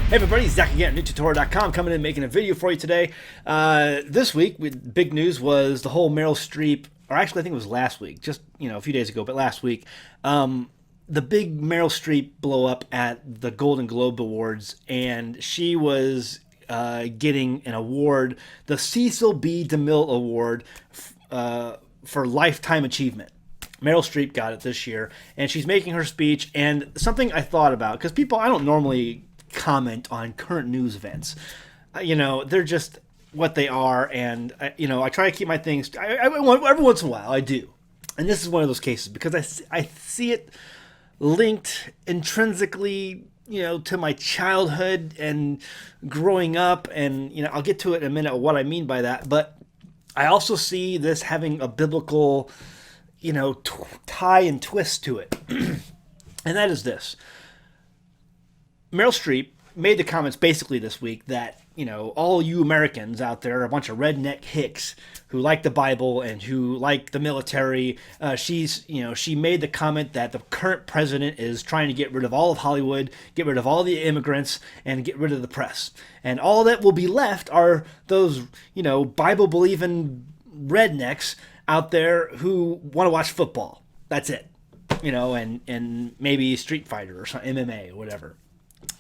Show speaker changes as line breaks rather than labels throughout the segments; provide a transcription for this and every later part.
Hey everybody, Zach again at NewTutorial.com coming in making a video for you today. This week, big news was the whole Meryl Streep, or actually I think it was last week, just a few days ago, but last week, the big Meryl Streep blow up at the Golden Globe Awards, and she was getting an award, the Cecil B. DeMille Award for Lifetime Achievement. Meryl Streep got it this year, and she's making her speech, and something I thought about, because I don't normally comment on current news events. They're just what they are, and I try to keep my things. Every once in a while, I do, and this is one of those cases because I see it linked intrinsically, to my childhood and growing up, and I'll get to it in a minute what I mean by that. But I also see this having a biblical, tie and twist to it, and that is this. Meryl Streep made the comments basically this week that, all you Americans out there are a bunch of redneck hicks who like the Bible and who like the military. She made the comment that the current president is trying to get rid of all of Hollywood, get rid of all the immigrants, and get rid of the press. And all that will be left are those, Bible-believing rednecks out there who want to watch football. That's it. And maybe Street Fighter or some MMA or whatever.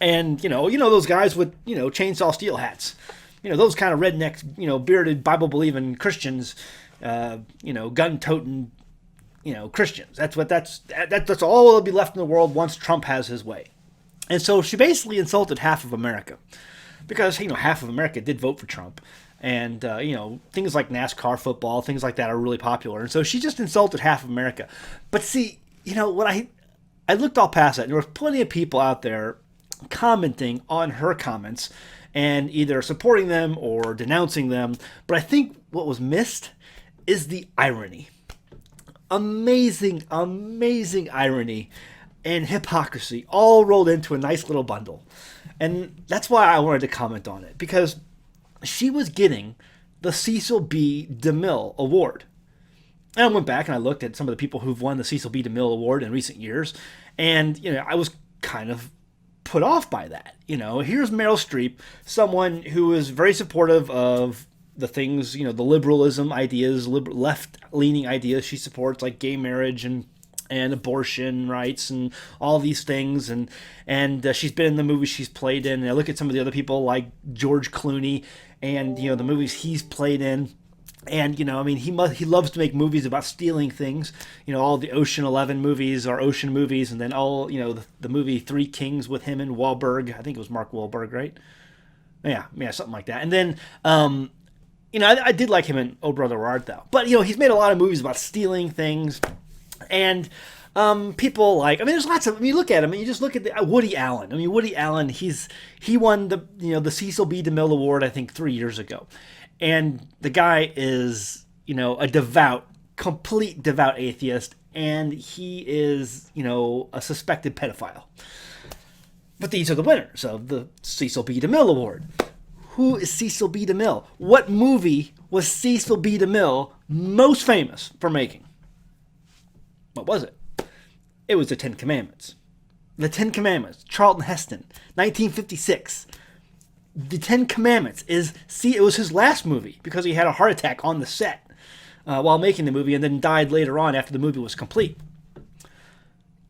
And, those guys with, chainsaw steel hats, those kind of redneck, bearded, Bible-believing Christians, gun-toting, Christians. That's all that'll be left in the world once Trump has his way. And so she basically insulted half of America because, half of America did vote for Trump. And, things like NASCAR football, things like that are really popular. And so she just insulted half of America. But see, what I looked all past that. And there was plenty of people out there commenting on her comments and either supporting them or denouncing them. But I think what was missed is the irony. Amazing, amazing irony and hypocrisy all rolled into a nice little bundle. And that's why I wanted to comment on it, because she was getting the Cecil B. DeMille Award. And I went back and I looked at some of the people who've won the Cecil B. DeMille Award in recent years, and I was kind of put off by that. Here's Meryl Streep, someone who is very supportive of the things, the liberalism ideas, left-leaning ideas she supports, like gay marriage and abortion rights and all these things, and she's been in the movies she's played in. And I look at some of the other people like George Clooney and the movies he's played in. And, he loves to make movies about stealing things. All the Ocean 11 movies are ocean movies. And then all, the movie Three Kings with him and Wahlberg. I think it was Mark Wahlberg, right? Yeah, something like that. And then, I did like him in Oh Brother Where Art Thou. But, he's made a lot of movies about stealing things. And people like, there's lots of, look at him and you just look at Woody Allen. Woody Allen, he won the Cecil B. DeMille Award, I think 3 years ago. And the guy is, a complete devout atheist, and he is, a suspected pedophile. But these are the winners of the Cecil B. DeMille Award. Who is Cecil B. DeMille? What movie was Cecil B. DeMille most famous for making? What was it? It was The Ten Commandments. The Ten Commandments, Charlton Heston, 1956. The Ten Commandments it was his last movie because he had a heart attack on the set while making the movie and then died later on after the movie was complete.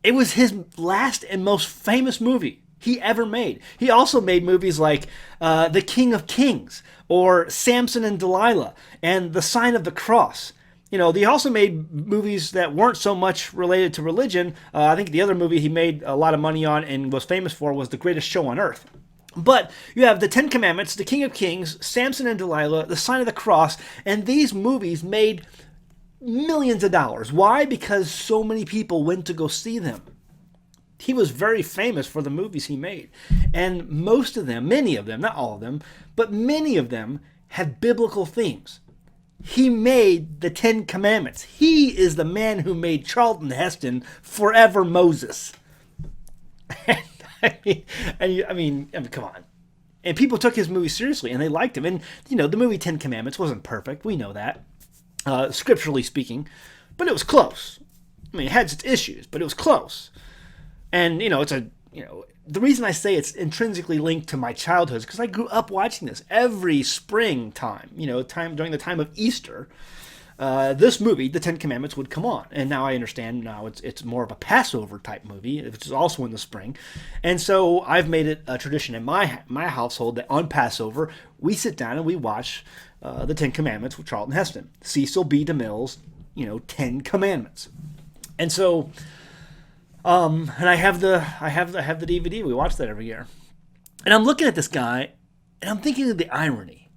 It was his last and most famous movie he ever made. He also made movies like The King of Kings or Samson and Delilah and The Sign of the Cross. He also made movies that weren't so much related to religion. I think the other movie he made a lot of money on and was famous for was The Greatest Show on Earth. But you have The Ten Commandments, The King of Kings, Samson and Delilah, The Sign of the Cross, and these movies made millions of dollars. Why? Because so many people went to go see them. He was very famous for the movies he made. And most of them, many of them, not all of them, but many of them had biblical themes. He made the Ten Commandments. He is the man who made Charlton Heston Forever Moses. I mean, come on. And people took his movie seriously, and they liked him. And, the movie Ten Commandments wasn't perfect. We know that, scripturally speaking. But it was close. It had its issues, but it was close. And, it's a, the reason I say it's intrinsically linked to my childhood is because I grew up watching this every springtime, during the time of Easter. This movie, The Ten Commandments, would come on. And now I understand it's more of a Passover type movie, which is also in the spring. And so I've made it a tradition in my household that on Passover, we sit down and we watch The Ten Commandments with Charlton Heston. Cecil B. DeMille's, 10 Commandments. And so, and I have the DVD. We watch that every year. And I'm looking at this guy, and I'm thinking of the irony.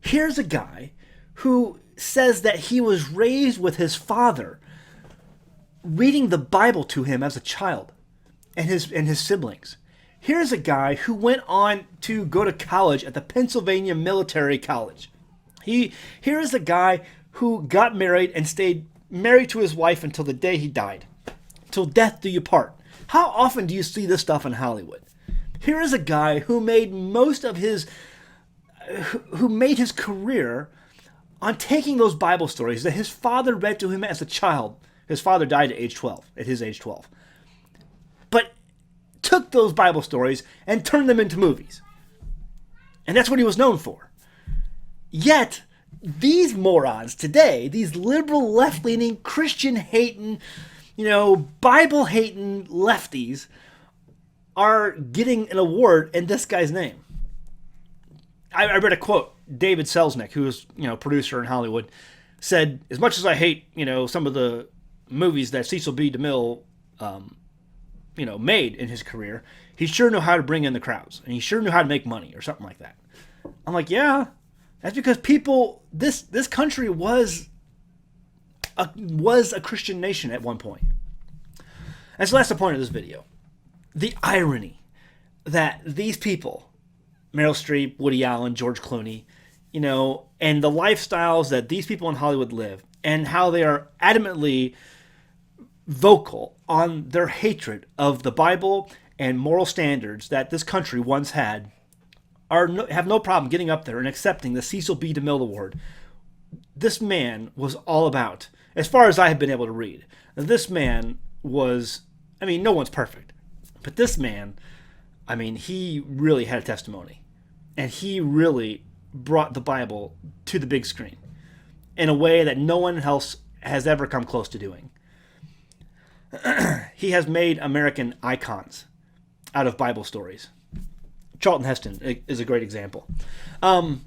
Here's a guy who says that he was raised with his father reading the Bible to him as a child and his siblings. Here's a guy who went on to go to college at the Pennsylvania Military College. Here is a guy who got married and stayed married to his wife until the day he died. Till death do you part. How often do you see this stuff in Hollywood? Here is a guy who made his career on taking those Bible stories that his father read to him as a child. His father died at his age 12. But took those Bible stories and turned them into movies. And that's what he was known for. Yet, these morons today, these liberal, left-leaning, Christian-hating, Bible-hating lefties are getting an award in this guy's name. I read a quote. David Selznick, who was, producer in Hollywood, said, as much as I hate, some of the movies that Cecil B. DeMille, made in his career, he sure knew how to bring in the crowds, and he sure knew how to make money, or something like that. I'm like, yeah, that's because this country was a Christian nation at one point. And so that's the point of this video. The irony that these people, Meryl Streep, Woody Allen, George Clooney, and the lifestyles that these people in Hollywood live, and how they are adamantly vocal on their hatred of the Bible and moral standards that this country once had, have no problem getting up there and accepting the Cecil B. DeMille Award. This man was all about, as far as I have been able to read, this man was, no one's perfect, but this man, he really had a testimony. And he really brought the Bible to the big screen in a way that no one else has ever come close to doing. He has made American icons out of Bible stories. Charlton Heston is a great example. But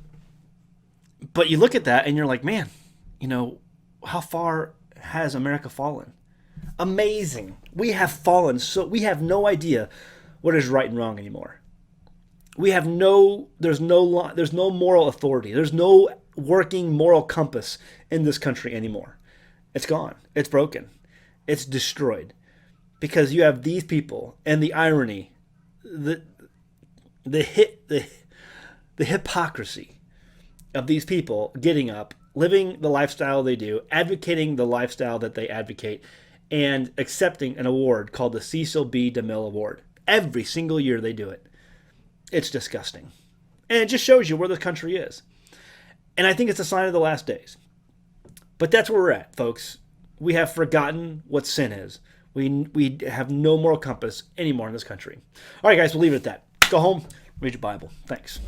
you look at that and you're like, man, how far has America fallen? Amazing. We have fallen, so we have no idea what is right and wrong anymore. There's no moral authority. There's no working moral compass in this country anymore. It's gone. It's broken. It's destroyed. Because you have these people, and the irony, the hypocrisy of these people getting up, living the lifestyle they do, advocating the lifestyle that they advocate, and accepting an award called the Cecil B. DeMille Award. Every single year they do it. It's disgusting. And it just shows you where the country is. And I think it's a sign of the last days. But that's where we're at, folks. We have forgotten what sin is. We have no moral compass anymore in this country. All right, guys, we'll leave it at that. Go home, read your Bible. Thanks.